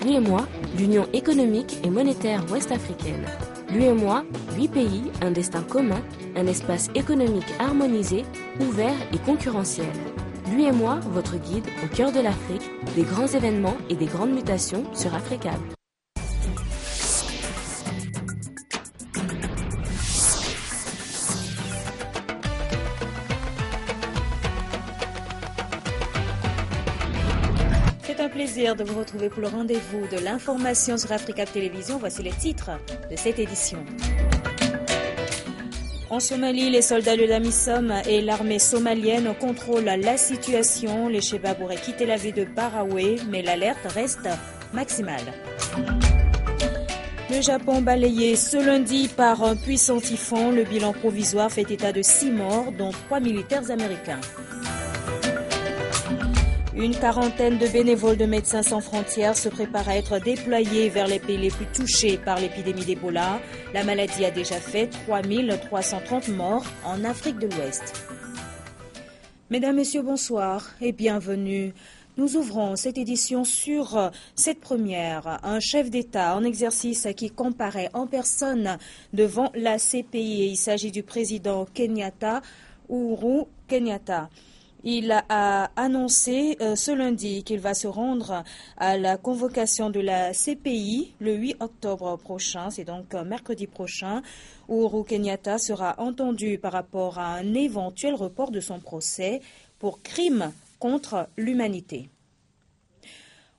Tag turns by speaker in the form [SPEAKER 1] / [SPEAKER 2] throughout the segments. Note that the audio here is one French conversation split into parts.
[SPEAKER 1] L'UEMOA, l'Union économique et monétaire ouest-africaine. L'UEMOA, 8 pays, un destin commun, un espace économique harmonisé, ouvert et concurrentiel. L'UEMOA, votre guide au cœur de l'Afrique, des grands événements et des grandes mutations sur Africable.
[SPEAKER 2] C'est un plaisir de vous retrouver pour le rendez-vous de l'information sur Africable Télévision. Voici les titres de cette édition. En Somalie, les soldats de l'AMISOM et l'armée somalienne contrôlent la situation. Les Chebabs auraient quitté la ville de Baraoué, mais l'alerte reste maximale. Le Japon balayé ce lundi par un puissant typhon. Le bilan provisoire fait état de 6 morts, dont 3 militaires américains. Une quarantaine de bénévoles de Médecins sans frontières se préparent à être déployés vers les pays les plus touchés par l'épidémie d'Ebola. La maladie a déjà fait 3330 morts en Afrique de l'Ouest. Mesdames, Messieurs, bonsoir et bienvenue. Nous ouvrons cette édition sur cette première. Un chef d'État en exercice qui comparaît en personne devant la CPI. Il s'agit du président Kenyatta, Uhuru Kenyatta. Il a annoncé ce lundi qu'il va se rendre à la convocation de la CPI le 8 octobre prochain, c'est donc mercredi prochain. Uhuru Kenyatta sera entendu par rapport à un éventuel report de son procès pour crime contre l'humanité.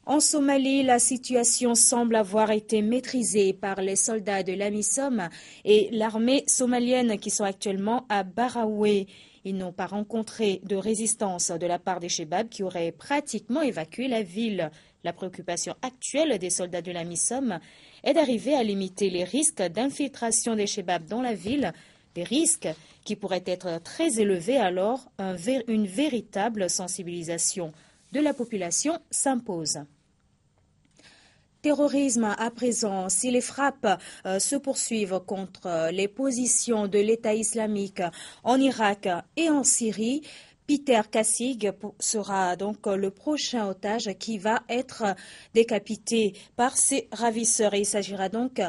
[SPEAKER 2] En Somalie, la situation semble avoir été maîtrisée par les soldats de l'AMISOM et l'armée somalienne qui sont actuellement à Baraoué. Ils n'ont pas rencontré de résistance de la part des Chebabs qui auraient pratiquement évacué la ville. La préoccupation actuelle des soldats de l'AMISOM est d'arriver à limiter les risques d'infiltration des Chebabs dans la ville, des risques qui pourraient être très élevés alors une véritable sensibilisation de la population s'impose. Terrorisme à présent, si les frappes se poursuivent contre les positions de l'État islamique en Irak et en Syrie, Peter Kassig sera donc le prochain otage qui va être décapité par ses ravisseurs. Et il s'agira donc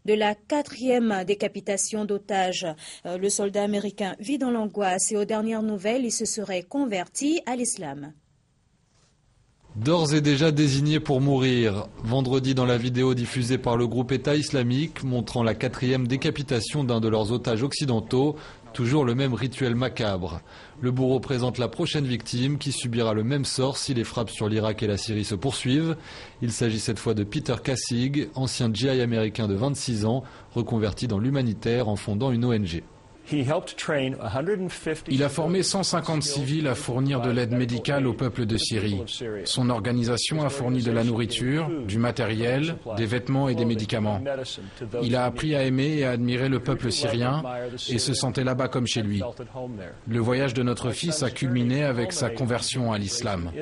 [SPEAKER 2] de la 4e décapitation d'otages. Le soldat américain vit dans l'angoisse et aux dernières nouvelles, il se serait converti à l'islam.
[SPEAKER 3] D'ores et déjà désigné pour mourir. Vendredi, dans la vidéo diffusée par le groupe État islamique, montrant la 4e décapitation d'un de leurs otages occidentaux, toujours le même rituel macabre. Le bourreau présente la prochaine victime qui subira le même sort si les frappes sur l'Irak et la Syrie se poursuivent. Il s'agit cette fois de Peter Kassig, ancien GI américain de 26 ans, reconverti dans l'humanitaire en fondant une ONG.
[SPEAKER 4] Il a formé 150 civils à fournir de l'aide médicale au peuple de Syrie. Son organisation a fourni de la nourriture, du matériel, des vêtements et des médicaments. Il a appris à aimer et à admirer le peuple syrien et se sentait là-bas comme chez lui. Le voyage de notre fils a culminé avec sa conversion à l'islam.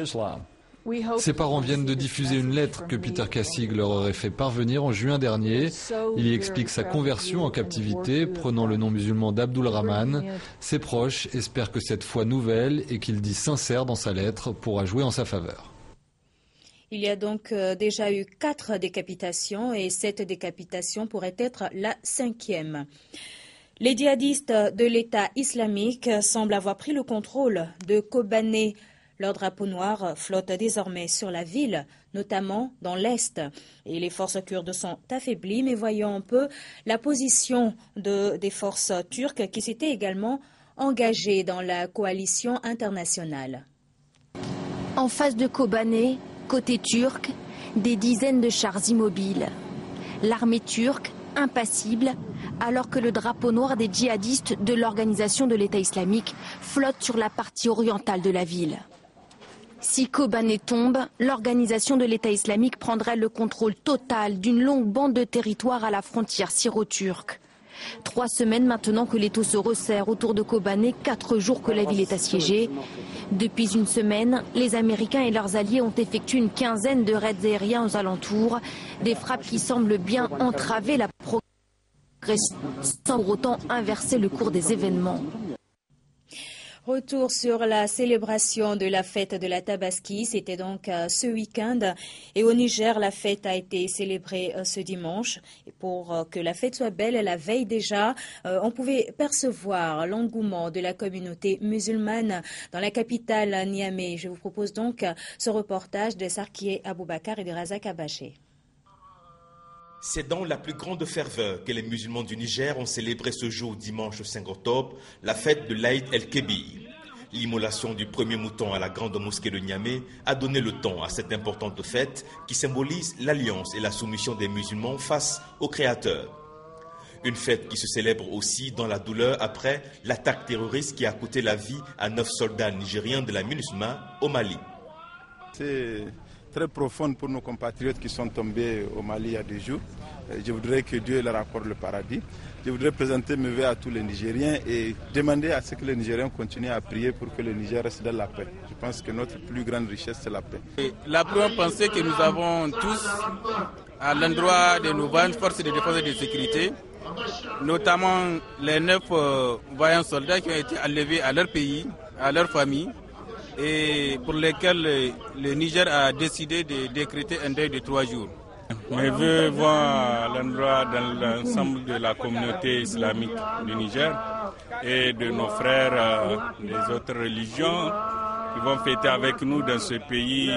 [SPEAKER 3] Ses parents viennent de diffuser une lettre que Peter Kassig leur aurait fait parvenir en juin dernier. Il y explique sa conversion en captivité, prenant le nom musulman d'Abdul Rahman. Ses proches espèrent que cette foi nouvelle et qu'il dit sincère dans sa lettre pourra jouer en sa faveur.
[SPEAKER 2] Il y a donc déjà eu 4 décapitations et cette décapitation pourrait être la 5e. Les djihadistes de l'État islamique semblent avoir pris le contrôle de Kobané. Leur drapeau noir flotte désormais sur la ville, notamment dans l'Est. Et les forces kurdes sont affaiblies, mais voyons un peu la position des forces turques qui s'étaient également engagées dans la coalition internationale.
[SPEAKER 5] En face de Kobané, côté turc, des dizaines de chars immobiles. L'armée turque, impassible, alors que le drapeau noir des djihadistes de l'organisation de l'État islamique flotte sur la partie orientale de la ville. Si Kobané tombe, l'organisation de l'État islamique prendrait le contrôle total d'une longue bande de territoire à la frontière syro-turque. 3 semaines maintenant que l'étau se resserre autour de Kobané, 4 jours que la ville est assiégée. Depuis une semaine, les Américains et leurs alliés ont effectué une quinzaine de raids aériens aux alentours, des frappes qui semblent bien entraver la progression sans pour autant inverser le cours des événements.
[SPEAKER 2] Retour sur la célébration de la fête de la Tabaski, c'était donc ce week-end. Et au Niger, la fête a été célébrée ce dimanche. Et pour que la fête soit belle, la veille déjà, on pouvait percevoir l'engouement de la communauté musulmane dans la capitale Niamey. Je vous propose donc ce reportage de Sarkié Aboubakar et de Razak Abaché.
[SPEAKER 6] C'est dans la plus grande ferveur que les musulmans du Niger ont célébré ce jour dimanche 5 octobre la fête de l'Aïd el-Kébir. L'immolation du premier mouton à la grande mosquée de Niamey a donné le ton à cette importante fête qui symbolise l'alliance et la soumission des musulmans face au Créateur. Une fête qui se célèbre aussi dans la douleur après l'attaque terroriste qui a coûté la vie à 9 soldats nigériens de la MINUSMA au Mali.
[SPEAKER 7] C'est très profonde pour nos compatriotes qui sont tombés au Mali il y a 2 jours. Je voudrais que Dieu leur accorde le paradis. Je voudrais présenter mes vœux à tous les Nigériens et demander à ce que les Nigériens continuent à prier pour que le Niger reste dans la paix. Je pense que notre plus grande richesse, c'est la paix.
[SPEAKER 8] Et la première pensée que nous avons tous à l'endroit de nos forces de défense et de sécurité, notamment les 9 vaillants soldats qui ont été enlevés à leur pays, à leur famille, et pour lesquels le Niger a décidé de décréter un deuil de 3 jours.
[SPEAKER 9] Mes vœux vont à l'endroit dans l'ensemble de la communauté islamique du Niger et de nos frères des autres religions qui vont fêter avec nous dans ce pays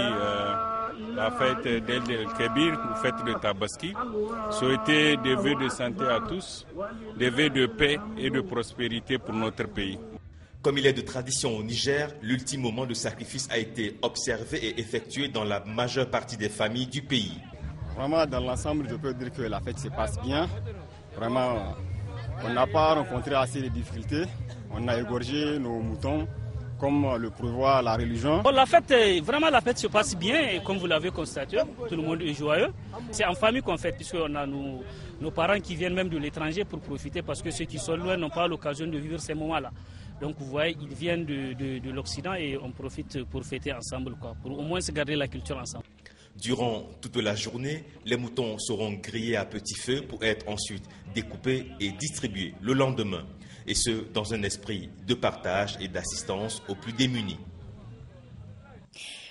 [SPEAKER 9] la fête d'Aïd el-Kébir, la fête de Tabaski. Souhaiter des vœux de santé à tous, des vœux de paix et de prospérité pour notre pays.
[SPEAKER 6] Comme il est de tradition au Niger, l'ultime moment de sacrifice a été observé et effectué dans la majeure partie des familles du pays.
[SPEAKER 10] Vraiment, dans l'ensemble, je peux dire que la fête se passe bien. Vraiment, on n'a pas rencontré assez de difficultés. On a égorgé nos moutons comme le prévoit la religion.
[SPEAKER 11] La fête se passe bien et comme vous l'avez constaté, tout le monde est joyeux. C'est en famille qu'on fête puisqu'on a nos parents qui viennent même de l'étranger pour profiter parce que ceux qui sont loin n'ont pas l'occasion de vivre ces moments-là. Donc vous voyez, ils viennent de l'Occident et on profite pour fêter ensemble, pour au moins se garder la culture ensemble.
[SPEAKER 6] Durant toute la journée, les moutons seront grillés à petit feu pour être ensuite découpés et distribués le lendemain. Et ce, dans un esprit de partage et d'assistance aux plus démunis.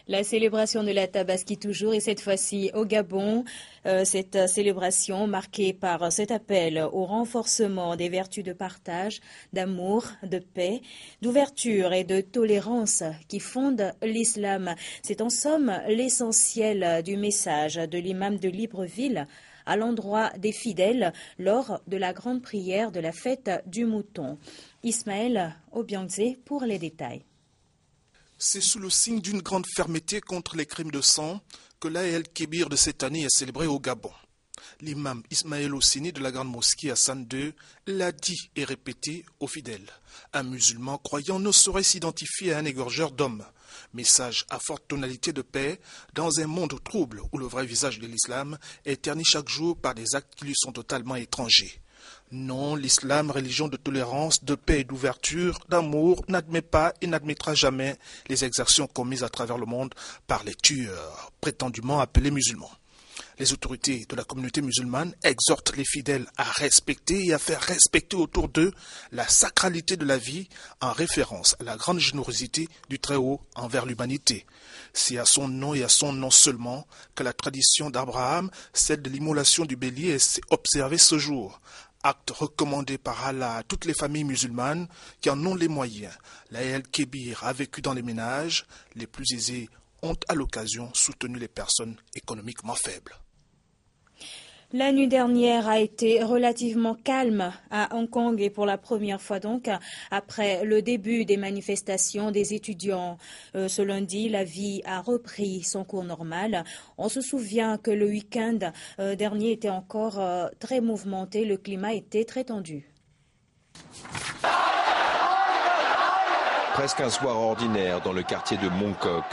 [SPEAKER 2] La célébration de la Tabaski toujours et cette fois-ci au Gabon. Cette célébration marquée par cet appel au renforcement des vertus de partage, d'amour, de paix, d'ouverture et de tolérance qui fondent l'islam. C'est en somme l'essentiel du message de l'imam de Libreville à l'endroit des fidèles lors de la grande prière de la fête du mouton. Ismaël Obiangze pour les détails.
[SPEAKER 12] C'est sous le signe d'une grande fermeté contre les crimes de sang que l'Aïd el-Kébir de cette année est célébré au Gabon. L'imam Ismaël Ossini de la grande mosquée Hassan II l'a dit et répété aux fidèles. Un musulman croyant ne saurait s'identifier à un égorgeur d'hommes. Message à forte tonalité de paix dans un monde trouble où le vrai visage de l'islam est terni chaque jour par des actes qui lui sont totalement étrangers. Non, l'islam, religion de tolérance, de paix et d'ouverture, d'amour, n'admet pas et n'admettra jamais les exactions commises à travers le monde par les tueurs, prétendument appelés musulmans. Les autorités de la communauté musulmane exhortent les fidèles à respecter et à faire respecter autour d'eux la sacralité de la vie en référence à la grande générosité du Très-Haut envers l'humanité. C'est à son nom et à son nom seulement que la tradition d'Abraham, celle de l'immolation du bélier, est observée ce jour. Acte recommandé par Allah à toutes les familles musulmanes qui en ont les moyens. L'Aïd el-Kébir a vécu dans les ménages. Les plus aisés ont à l'occasion soutenu les personnes économiquement faibles.
[SPEAKER 2] La nuit dernière a été relativement calme à Hong Kong et pour la première fois donc après le début des manifestations des étudiants. Ce lundi, la vie a repris son cours normal. On se souvient que le week-end dernier était encore très mouvementé, le climat était très tendu.
[SPEAKER 13] Presque un soir ordinaire dans le quartier de Mong Kok.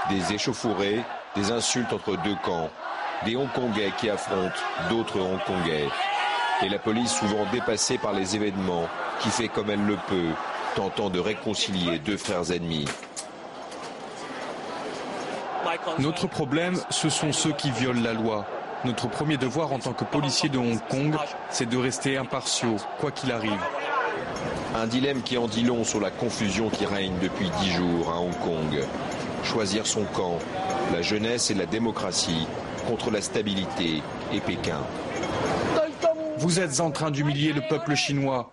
[SPEAKER 13] Des échauffourées, des insultes entre deux camps. Des Hongkongais qui affrontent d'autres Hongkongais. Et la police souvent dépassée par les événements, qui fait comme elle le peut, tentant de réconcilier deux frères ennemis.
[SPEAKER 14] Notre problème, ce sont ceux qui violent la loi. Notre premier devoir en tant que policier de Hong Kong, c'est de rester impartiaux, quoi qu'il arrive.
[SPEAKER 13] Un dilemme qui en dit long sur la confusion qui règne depuis 10 jours à Hong Kong. Choisir son camp, la jeunesse et la démocratie, contre la stabilité et Pékin.
[SPEAKER 14] Vous êtes en train d'humilier le peuple chinois.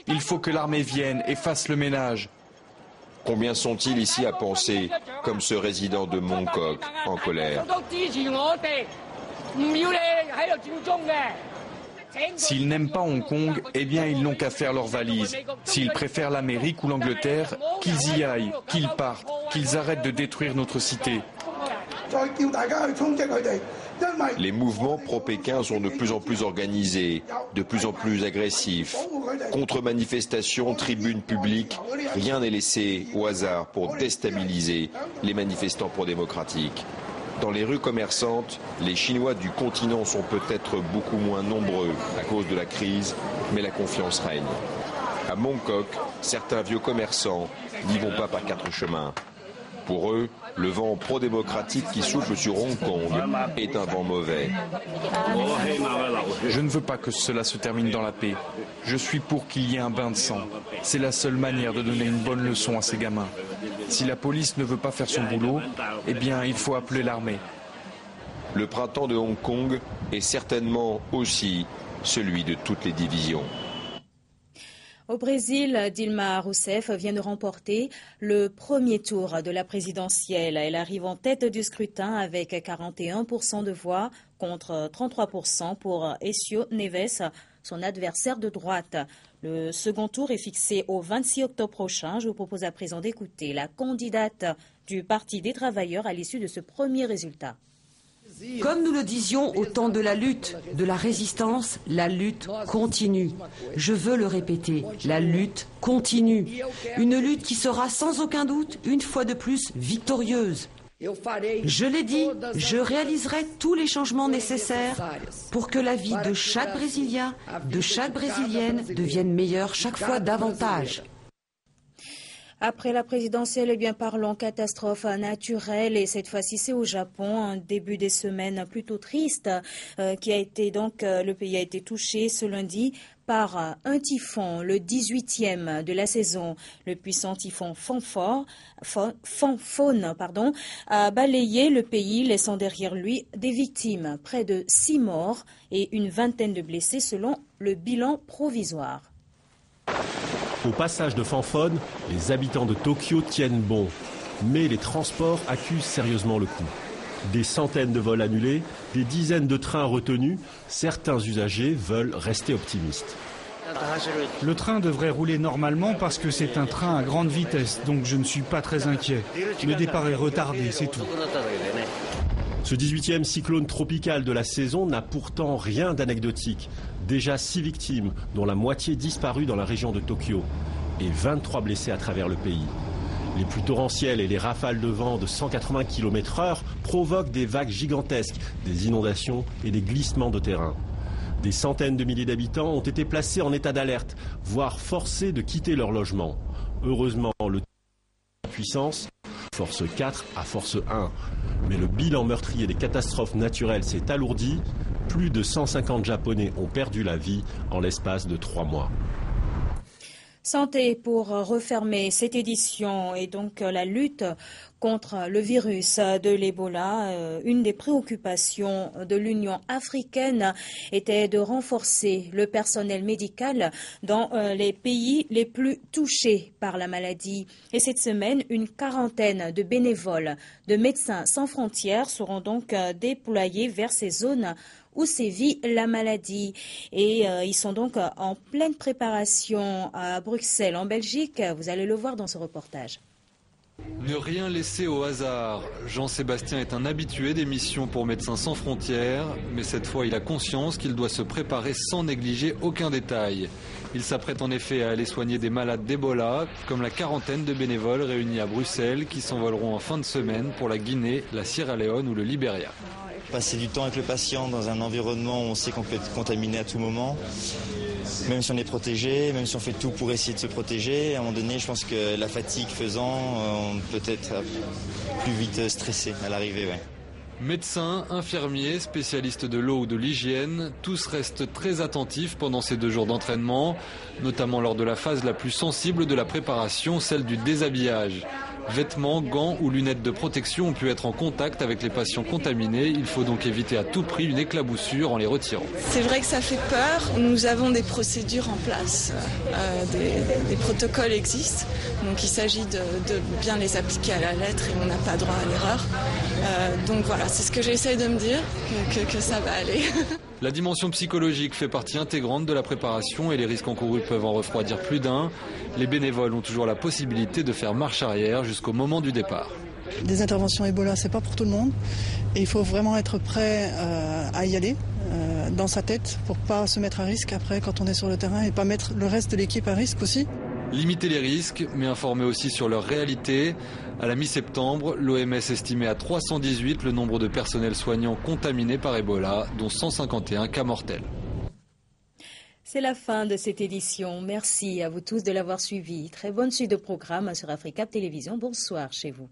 [SPEAKER 14] Il faut que l'armée vienne et fasse le ménage.
[SPEAKER 13] Combien sont-ils ici à penser, comme ce résident de Mong Kok, en colère?
[SPEAKER 14] S'ils n'aiment pas Hong Kong, eh bien ils n'ont qu'à faire leurs valises. S'ils préfèrent l'Amérique ou l'Angleterre, qu'ils y aillent, qu'ils partent, qu'ils arrêtent de détruire notre cité.
[SPEAKER 13] Les mouvements pro-Pékin sont de plus en plus organisés, de plus en plus agressifs. Contre-manifestations, tribunes publiques, rien n'est laissé au hasard pour déstabiliser les manifestants pro-démocratiques. Dans les rues commerçantes, les Chinois du continent sont peut-être beaucoup moins nombreux à cause de la crise, mais la confiance règne. À Mong Kok, certains vieux commerçants n'y vont pas par 4 chemins. Pour eux, le vent pro-démocratique qui souffle sur Hong Kong est un vent mauvais.
[SPEAKER 14] Je ne veux pas que cela se termine dans la paix. Je suis pour qu'il y ait un bain de sang. C'est la seule manière de donner une bonne leçon à ces gamins. Si la police ne veut pas faire son boulot, eh bien il faut appeler l'armée.
[SPEAKER 13] Le printemps de Hong Kong est certainement aussi celui de toutes les divisions.
[SPEAKER 2] Au Brésil, Dilma Rousseff vient de remporter le premier tour de la présidentielle. Elle arrive en tête du scrutin avec 41% de voix contre 33% pour Écio Neves, son adversaire de droite. Le second tour est fixé au 26 octobre prochain. Je vous propose à présent d'écouter la candidate du Parti des travailleurs à l'issue de ce premier résultat.
[SPEAKER 15] Comme nous le disions au temps de la lutte, de la résistance, la lutte continue. Je veux le répéter, la lutte continue. Une lutte qui sera sans aucun doute, une fois de plus, victorieuse. Je l'ai dit, je réaliserai tous les changements nécessaires pour que la vie de chaque Brésilien, de chaque Brésilienne devienne meilleure chaque fois davantage.
[SPEAKER 2] Après la présidentielle, eh bien, parlons catastrophe naturelle et cette fois-ci c'est au Japon, un début des semaines plutôt triste qui a été donc le pays a été touché ce lundi par un typhon, le 18e de la saison. Le puissant typhon Fanfone, a balayé le pays, laissant derrière lui des victimes, près de 6 morts et une vingtaine de blessés selon le bilan provisoire.
[SPEAKER 16] Au passage de Fanfone, les habitants de Tokyo tiennent bon. Mais les transports accusent sérieusement le coup. Des centaines de vols annulés, des dizaines de trains retenus, certains usagers veulent rester optimistes.
[SPEAKER 17] Le train devrait rouler normalement parce que c'est un train à grande vitesse, donc je ne suis pas très inquiet. Le départ est retardé, c'est tout.
[SPEAKER 16] Ce 18e cyclone tropical de la saison n'a pourtant rien d'anecdotique. Déjà 6 victimes, dont la moitié disparues dans la région de Tokyo, et 23 blessés à travers le pays. Les pluies torrentielles et les rafales de vent de 180 km/h provoquent des vagues gigantesques, des inondations et des glissements de terrain. Des centaines de milliers d'habitants ont été placés en état d'alerte, voire forcés de quitter leur logement. Heureusement, le puissance, force 4 à force 1. Mais le bilan meurtrier des catastrophes naturelles s'est alourdi. Plus de 150 Japonais ont perdu la vie en l'espace de 3 mois.
[SPEAKER 2] Santé pour refermer cette édition et donc la lutte contre le virus de l'Ebola. Une des préoccupations de l'Union africaine était de renforcer le personnel médical dans les pays les plus touchés par la maladie. Et cette semaine, une quarantaine de bénévoles de Médecins sans frontières seront donc déployés vers ces zones où sévit la maladie. Et ils sont donc en pleine préparation à Bruxelles, en Belgique. Vous allez le voir dans ce reportage.
[SPEAKER 3] Ne rien laisser au hasard. Jean-Sébastien est un habitué des missions pour Médecins sans frontières, mais cette fois il a conscience qu'il doit se préparer sans négliger aucun détail. Il s'apprête en effet à aller soigner des malades d'Ebola, comme la quarantaine de bénévoles réunis à Bruxelles qui s'envoleront en fin de semaine pour la Guinée, la Sierra Leone ou le Libéria.
[SPEAKER 18] Passer du temps avec le patient dans un environnement où on sait qu'on peut être contaminé à tout moment, même si on est protégé, même si on fait tout pour essayer de se protéger, à un moment donné, je pense que la fatigue faisant, on peut être plus vite stressé à l'arrivée. Ouais.
[SPEAKER 3] Médecins, infirmiers, spécialistes de l'eau ou de l'hygiène, tous restent très attentifs pendant ces 2 jours d'entraînement, notamment lors de la phase la plus sensible de la préparation, celle du déshabillage. Vêtements, gants ou lunettes de protection ont pu être en contact avec les patients contaminés. Il faut donc éviter à tout prix une éclaboussure en les retirant.
[SPEAKER 19] C'est vrai que ça fait peur. Nous avons des procédures en place. Des protocoles existent. Donc il s'agit de bien les appliquer à la lettre et on n'a pas droit à l'erreur. Donc voilà, c'est ce que j'essaye de me dire, que ça va aller.
[SPEAKER 3] La dimension psychologique fait partie intégrante de la préparation et les risques encourus peuvent en refroidir plus d'un. Les bénévoles ont toujours la possibilité de faire marche arrière jusqu'au moment du départ.
[SPEAKER 20] Des interventions Ebola, c'est pas pour tout le monde. Et il faut vraiment être prêt à y aller dans sa tête pour pas se mettre à risque après quand on est sur le terrain et pas mettre le reste de l'équipe à risque aussi.
[SPEAKER 3] Limiter les risques, mais informer aussi sur leur réalité. À la mi-septembre, l'OMS estimait à 318 le nombre de personnels soignants contaminés par Ebola, dont 151 cas mortels.
[SPEAKER 2] C'est la fin de cette édition. Merci à vous tous de l'avoir suivi. Très bonne suite de programme sur Africa Télévision. Bonsoir chez vous.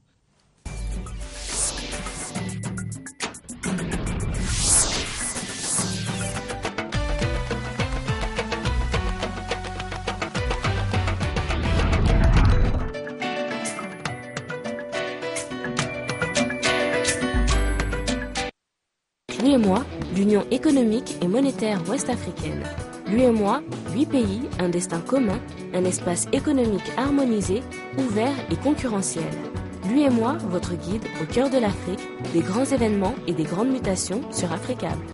[SPEAKER 1] L'UEMOA, l'Union économique et monétaire ouest-africaine. L'UEMOA, 8 pays, un destin commun, un espace économique harmonisé, ouvert et concurrentiel. L'UEMOA, votre guide au cœur de l'Afrique, des grands événements et des grandes mutations sur Africable.